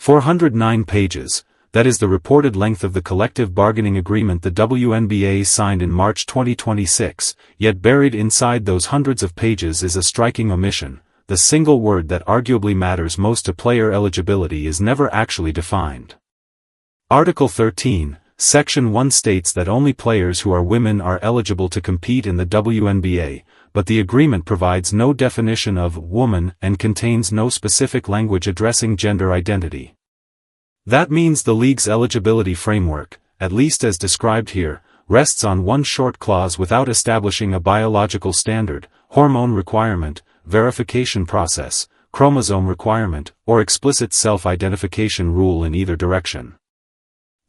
409 pages, that is the reported length of the collective bargaining agreement the WNBA signed in March 2026, yet buried inside those hundreds of pages is a striking omission. The single word that arguably matters most to player eligibility is never actually defined. Article 13, Section 1 states that only players who are women are eligible to compete in the WNBA, but the agreement provides no definition of woman and contains no specific language addressing gender identity. That means the league's eligibility framework, at least as described here, rests on one short clause without establishing a biological standard, hormone requirement, verification process, chromosome requirement, or explicit self-identification rule in either direction.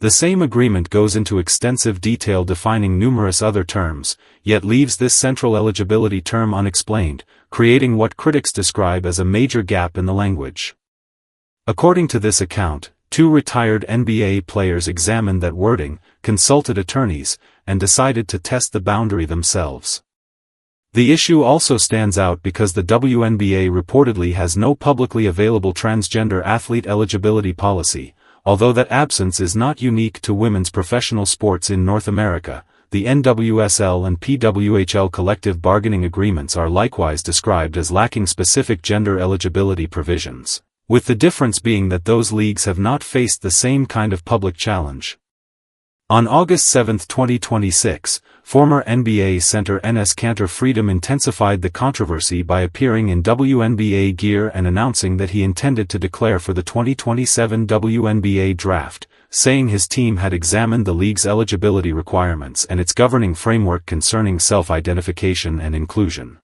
The same agreement goes into extensive detail defining numerous other terms, yet leaves this central eligibility term unexplained, creating what critics describe as a major gap in the language. According to this account, 2 retired NBA players examined that wording, consulted attorneys, and decided to test the boundary themselves. The issue also stands out because the WNBA reportedly has no publicly available transgender athlete eligibility policy. Although that absence is not unique to women's professional sports in North America, the NWSL and PWHL collective bargaining agreements are likewise described as lacking specific gender eligibility provisions, with the difference being that those leagues have not faced the same kind of public challenge. On August 7, 2026, former NBA center Enes Kanter Freedom intensified the controversy by appearing in WNBA gear and announcing that he intended to declare for the 2027 WNBA draft, saying his team had examined the league's eligibility requirements and its governing framework concerning self-identification and inclusion.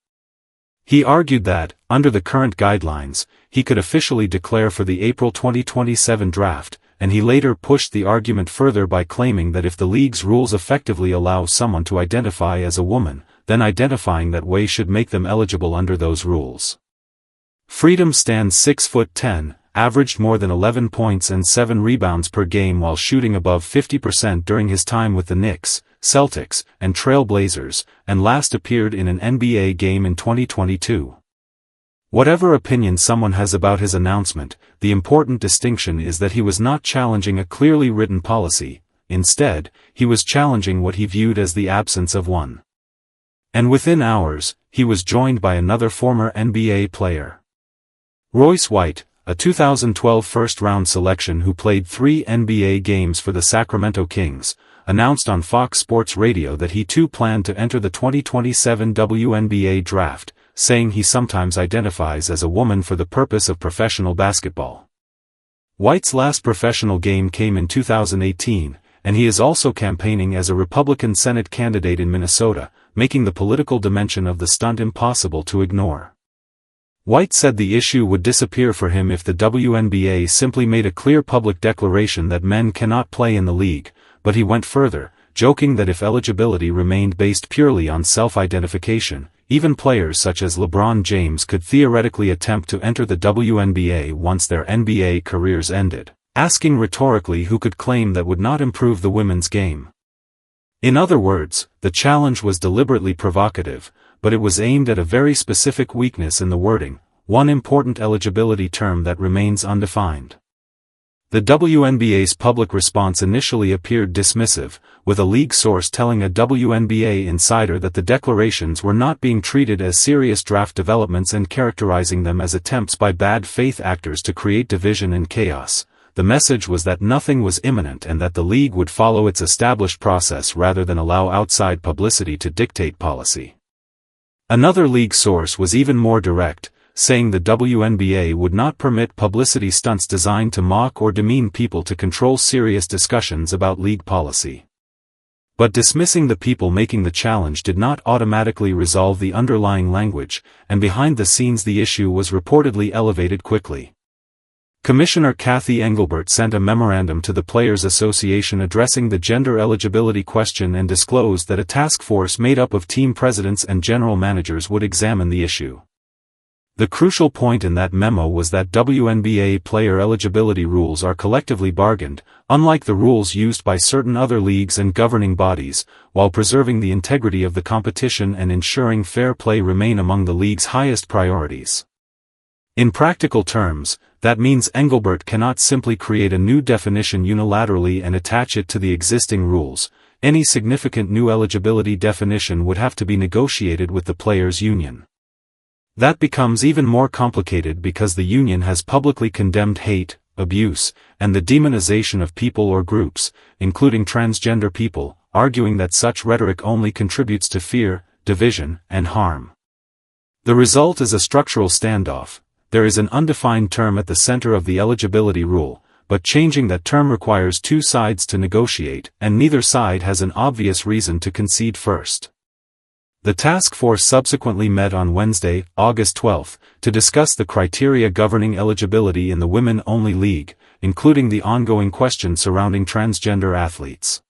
He argued that, under the current guidelines, he could officially declare for the April 2027 draft, and he later pushed the argument further by claiming that if the league's rules effectively allow someone to identify as a woman, then identifying that way should make them eligible under those rules. Freedom stands 6'10", averaged more than 11 points and 7 rebounds per game while shooting above 50% during his time with the Knicks, Celtics, and Trail Blazers, and last appeared in an NBA game in 2022. Whatever opinion someone has about his announcement, the important distinction is that he was not challenging a clearly written policy. Instead, he was challenging what he viewed as the absence of one. And within hours, he was joined by another former NBA player. Royce White, a 2012 first-round selection who played 3 NBA games for the Sacramento Kings, announced on Fox Sports Radio that he too planned to enter the 2027 WNBA draft, saying he sometimes identifies as a woman for the purpose of professional basketball. White's last professional game came in 2018, and he is also campaigning as a Republican Senate candidate in Minnesota, making the political dimension of the stunt impossible to ignore. White said the issue would disappear for him if the WNBA simply made a clear public declaration that men cannot play in the league, but he went further, joking that if eligibility remained based purely on self-identification, even players such as LeBron James could theoretically attempt to enter the WNBA once their NBA careers ended, asking rhetorically who could claim that would not improve the women's game. In other words, the challenge was deliberately provocative, but it was aimed at a very specific weakness in the wording, one important eligibility term that remains undefined. The WNBA's public response initially appeared dismissive, with a league source telling a WNBA insider that the declarations were not being treated as serious draft developments and characterizing them as attempts by bad faith actors to create division and chaos. The message was that nothing was imminent and that the league would follow its established process rather than allow outside publicity to dictate policy. Another league source was even more direct, saying the WNBA would not permit publicity stunts designed to mock or demean people to control serious discussions about league policy. But dismissing the people making the challenge did not automatically resolve the underlying language, and behind the scenes the issue was reportedly elevated quickly. Commissioner Cathy Engelbert sent a memorandum to the Players Association addressing the gender eligibility question and disclosed that a task force made up of team presidents and general managers would examine the issue. The crucial point in that memo was that WNBA player eligibility rules are collectively bargained, unlike the rules used by certain other leagues and governing bodies, while preserving the integrity of the competition and ensuring fair play remain among the league's highest priorities. In practical terms, that means Engelbert cannot simply create a new definition unilaterally and attach it to the existing rules. Any significant new eligibility definition would have to be negotiated with the players' union. That becomes even more complicated because the union has publicly condemned hate, abuse, and the demonization of people or groups, including transgender people, arguing that such rhetoric only contributes to fear, division, and harm. The result is a structural standoff. There is an undefined term at the center of the eligibility rule, but changing that term requires two sides to negotiate, and neither side has an obvious reason to concede first. The task force subsequently met on Wednesday, August 12, to discuss the criteria governing eligibility in the women-only league, including the ongoing question surrounding transgender athletes.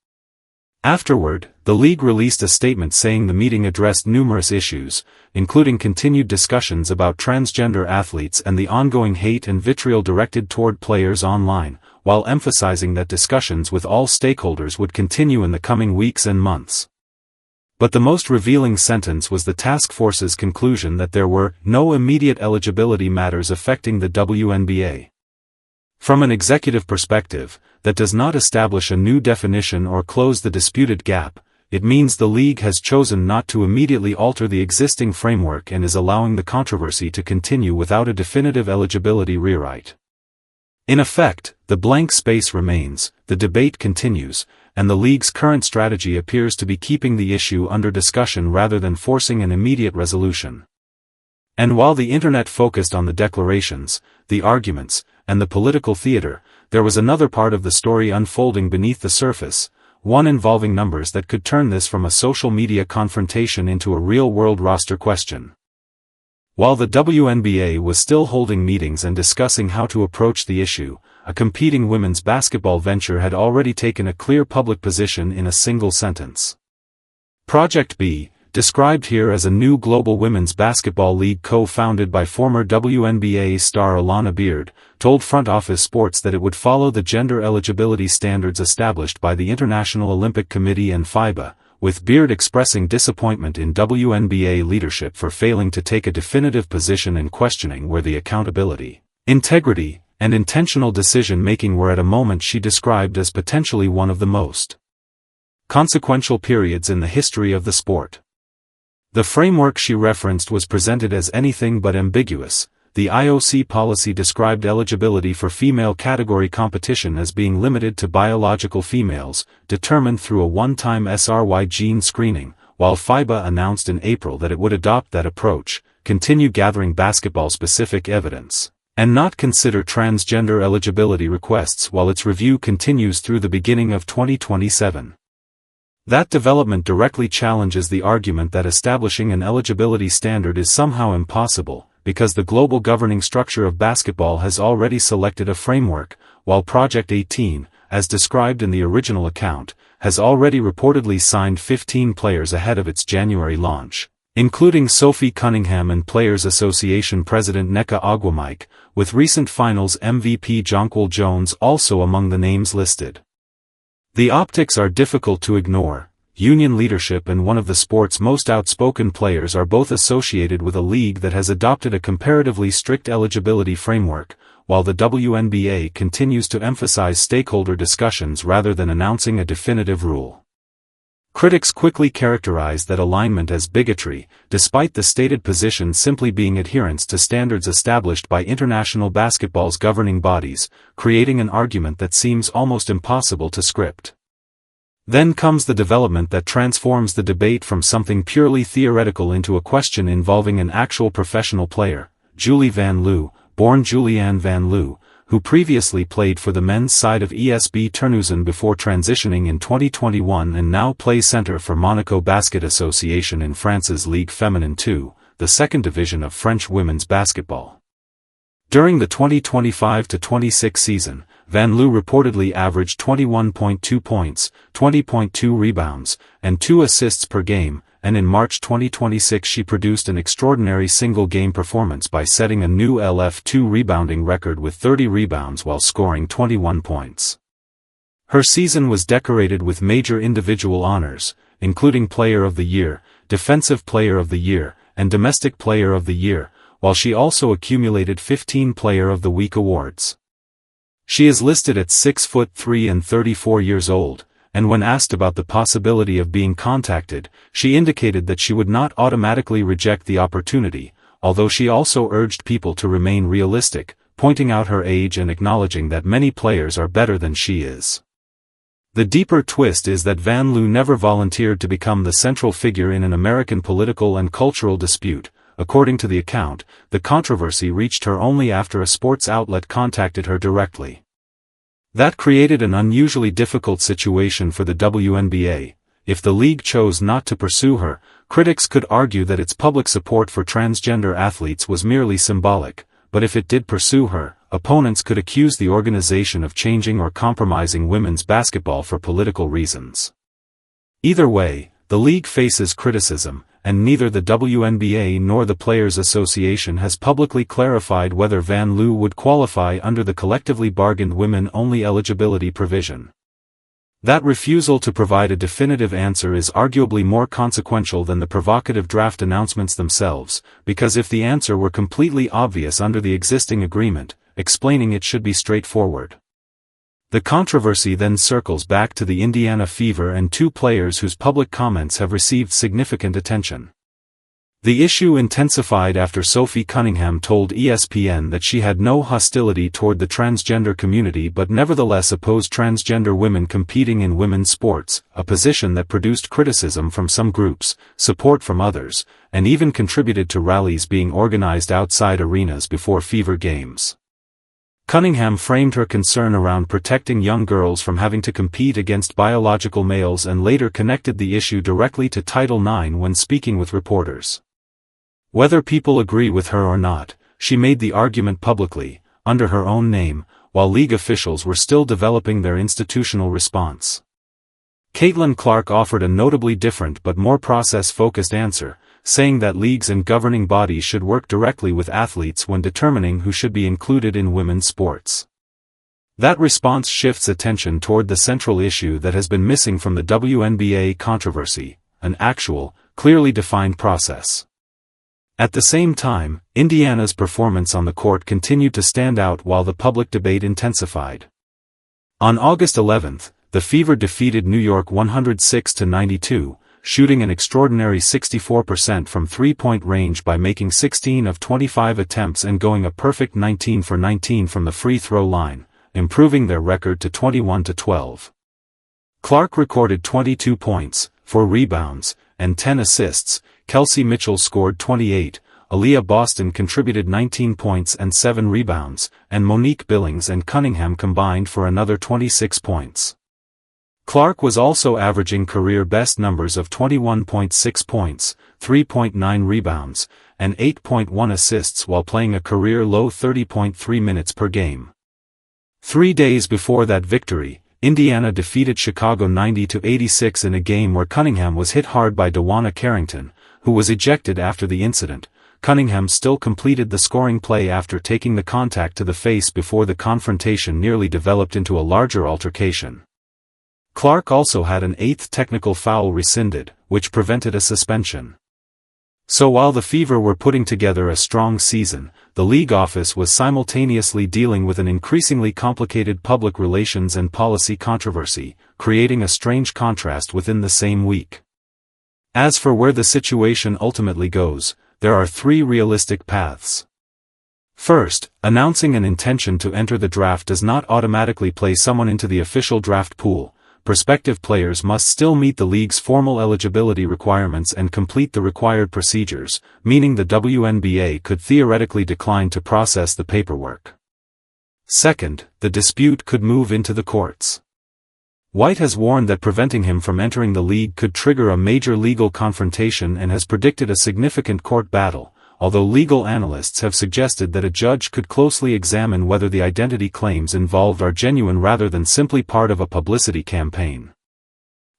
Afterward, the league released a statement saying the meeting addressed numerous issues, including continued discussions about transgender athletes and the ongoing hate and vitriol directed toward players online, while emphasizing that discussions with all stakeholders would continue in the coming weeks and months. But the most revealing sentence was the task force's conclusion that there were no immediate eligibility matters affecting the WNBA. From an executive perspective, that does not establish a new definition or close the disputed gap. It means the league has chosen not to immediately alter the existing framework and is allowing the controversy to continue without a definitive eligibility rewrite. In effect, the blank space remains, the debate continues, and the league's current strategy appears to be keeping the issue under discussion rather than forcing an immediate resolution. And while the internet focused on the declarations, the arguments, and the political theater, there was another part of the story unfolding beneath the surface, one involving numbers that could turn this from a social media confrontation into a real-world roster question. While the WNBA was still holding meetings and discussing how to approach the issue, a competing women's basketball venture had already taken a clear public position in a single sentence. Project B, described here as a new global women's basketball league co-founded by former WNBA star Alana Beard, told Front Office Sports that it would follow the gender eligibility standards established by the International Olympic Committee and FIBA, with Beard expressing disappointment in WNBA leadership for failing to take a definitive position and questioning where the accountability, integrity, and intentional decision-making were at a moment she described as potentially one of the most consequential periods in the history of the sport. The framework she referenced was presented as anything but ambiguous. The IOC policy described eligibility for female category competition as being limited to biological females, determined through a one-time SRY gene screening, while FIBA announced in April that it would adopt that approach, continue gathering basketball-specific evidence, and not consider transgender eligibility requests while its review continues through the beginning of 2027. That development directly challenges the argument that establishing an eligibility standard is somehow impossible, because the global governing structure of basketball has already selected a framework, while Project 18, as described in the original account, has already reportedly signed 15 players ahead of its January launch, including Sophie Cunningham and Players Association President Nneka Ogwumike, with recent Finals MVP Jonquil Jones also among the names listed. The optics are difficult to ignore. Union leadership and one of the sport's most outspoken players are both associated with a league that has adopted a comparatively strict eligibility framework, while the WNBA continues to emphasize stakeholder discussions rather than announcing a definitive rule. Critics quickly characterize that alignment as bigotry, despite the stated position simply being adherence to standards established by international basketball's governing bodies, creating an argument that seems almost impossible to script. Then comes the development that transforms the debate from something purely theoretical into a question involving an actual professional player, Julie Van Loo, born Julianne Van Loo, who previously played for the men's side of ESB Terneuzen before transitioning in 2021 and now plays center for Monaco Basket Association in France's Ligue Féminine 2, the second division of French women's basketball. During the 2025-26 season, Van Loo reportedly averaged 21.2 points, 20.2 rebounds, and 2 assists per game, and in March 2026 she produced an extraordinary single-game performance by setting a new LF2 rebounding record with 30 rebounds while scoring 21 points. Her season was decorated with major individual honors, including Player of the Year, Defensive Player of the Year, and Domestic Player of the Year, while she also accumulated 15 Player of the Week awards. She is listed at 6'3" and 34 years old, and when asked about the possibility of being contacted, she indicated that she would not automatically reject the opportunity, although she also urged people to remain realistic, pointing out her age and acknowledging that many players are better than she is. The deeper twist is that Van Loo never volunteered to become the central figure in an American political and cultural dispute. According to the account, the controversy reached her only after a sports outlet contacted her directly. That created an unusually difficult situation for the WNBA. If the league chose not to pursue her, critics could argue that its public support for transgender athletes was merely symbolic, but if it did pursue her, opponents could accuse the organization of changing or compromising women's basketball for political reasons. Either way, the league faces criticism, and neither the WNBA nor the Players Association has publicly clarified whether Van Loo would qualify under the collectively bargained women-only eligibility provision. That refusal to provide a definitive answer is arguably more consequential than the provocative draft announcements themselves, because if the answer were completely obvious under the existing agreement, explaining it should be straightforward. The controversy then circles back to the Indiana Fever and two players whose public comments have received significant attention. The issue intensified after Sophie Cunningham told ESPN that she had no hostility toward the transgender community but nevertheless opposed transgender women competing in women's sports, a position that produced criticism from some groups, support from others, and even contributed to rallies being organized outside arenas before Fever games. Cunningham framed her concern around protecting young girls from having to compete against biological males and later connected the issue directly to Title IX when speaking with reporters. Whether people agree with her or not, she made the argument publicly, under her own name, while league officials were still developing their institutional response. Caitlin Clark offered a notably different but more process-focused answer, saying that leagues and governing bodies should work directly with athletes when determining who should be included in women's sports. That response shifts attention toward the central issue that has been missing from the WNBA controversy, an actual, clearly defined process. At the same time, Indiana's performance on the court continued to stand out while the public debate intensified. On August 11, the Fever defeated New York 106-92, shooting an extraordinary 64% from three-point range by making 16 of 25 attempts and going a perfect 19 for 19 from the free throw line, improving their record to 21-12. Clark recorded 22 points, 4 rebounds, and 10 assists. Kelsey Mitchell scored 28, Aaliyah Boston contributed 19 points and 7 rebounds, and Monique Billings and Cunningham combined for another 26 points. Clark was also averaging career-best numbers of 21.6 points, 3.9 rebounds, and 8.1 assists while playing a career-low 30.3 minutes per game. 3 days before that victory, Indiana defeated Chicago 90-86 in a game where Cunningham was hit hard by DeWanna Carrington, who was ejected after the incident. Cunningham still completed the scoring play after taking the contact to the face before the confrontation nearly developed into a larger altercation. Clark also had an 8th technical foul rescinded, which prevented a suspension. So while the Fever were putting together a strong season, the league office was simultaneously dealing with an increasingly complicated public relations and policy controversy, creating a strange contrast within the same week. As for where the situation ultimately goes, there are 3 realistic paths. First, announcing an intention to enter the draft does not automatically place someone into the official draft pool. Prospective players must still meet the league's formal eligibility requirements and complete the required procedures, meaning the WNBA could theoretically decline to process the paperwork. Second, the dispute could move into the courts. White has warned that preventing him from entering the league could trigger a major legal confrontation and has predicted a significant court battle, although legal analysts have suggested that a judge could closely examine whether the identity claims involved are genuine rather than simply part of a publicity campaign.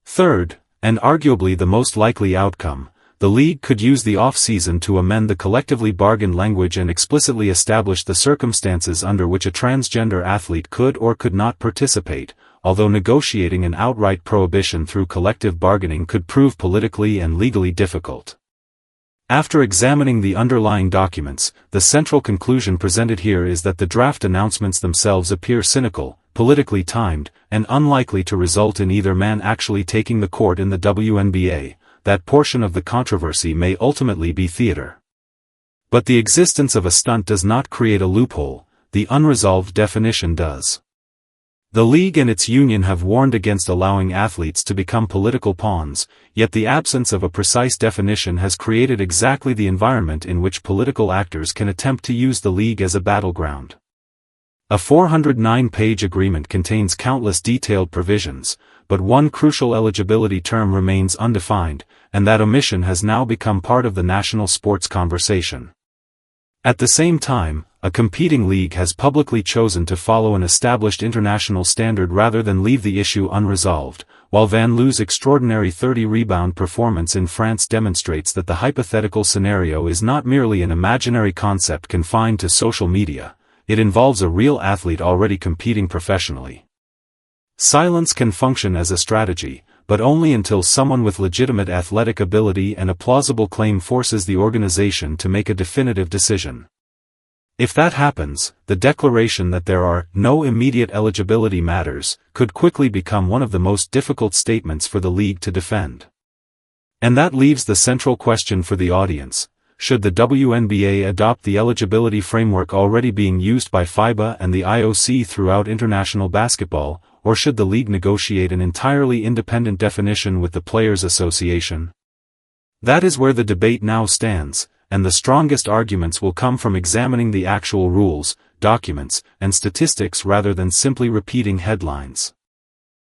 Third, and arguably the most likely outcome, the league could use the off-season to amend the collectively bargained language and explicitly establish the circumstances under which a transgender athlete could or could not participate, although negotiating an outright prohibition through collective bargaining could prove politically and legally difficult. After examining the underlying documents, the central conclusion presented here is that the draft announcements themselves appear cynical, politically timed, and unlikely to result in either man actually taking the court in the WNBA. That portion of the controversy may ultimately be theater. But the existence of a stunt does not create a loophole, the unresolved definition does. The league and its union have warned against allowing athletes to become political pawns, yet the absence of a precise definition has created exactly the environment in which political actors can attempt to use the league as a battleground. A 409-page agreement contains countless detailed provisions, but one crucial eligibility term remains undefined, and that omission has now become part of the national sports conversation. At the same time, a competing league has publicly chosen to follow an established international standard rather than leave the issue unresolved, while Van Loo's extraordinary 30-rebound performance in France demonstrates that the hypothetical scenario is not merely an imaginary concept confined to social media, it involves a real athlete already competing professionally. Silence can function as a strategy, but only until someone with legitimate athletic ability and a plausible claim forces the organization to make a definitive decision. If that happens, the declaration that there are no immediate eligibility matters could quickly become one of the most difficult statements for the league to defend. And that leaves the central question for the audience: should the WNBA adopt the eligibility framework already being used by FIBA and the IOC throughout international basketball, or should the league negotiate an entirely independent definition with the Players Association? That is where the debate now stands, and the strongest arguments will come from examining the actual rules, documents, and statistics rather than simply repeating headlines.